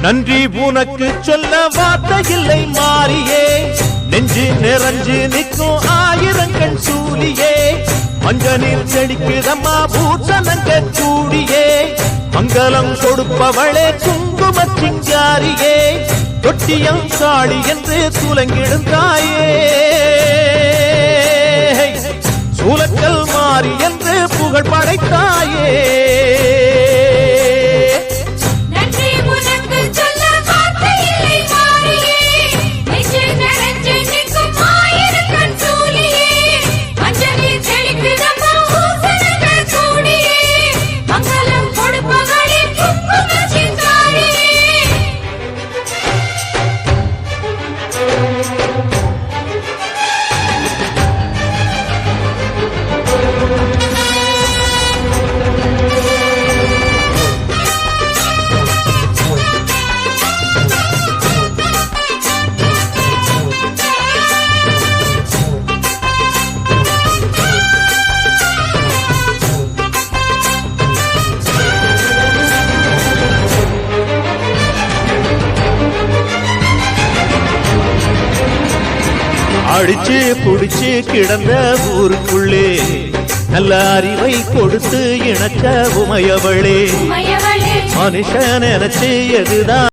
நன்றி உனக்கு சொல்ல வார்த்தை இல்லை மாறியே, நெஞ்சு நிறைஞ்சு நிற்கும் ஆயிரங்கள் சூழியே, மஞ்ச நீர் செடிக்குதம்மா பூசணங்க கூடியே, மங்களம் கொடுப்பவளே குங்கும சிங்காரியே, தொட்டியம் சாடி என்று துலங்கிடும் தாயே, சூலக்கல் மாறி என்று புகழ் படைத்தாயே. அடிச்சு குடிச்சு கிடந்த ஊருக்குள்ளே நல்ல அறிவை கொடுத்து இணக்க உமையவளே, மனுஷன் நினைச்சு எதுதான்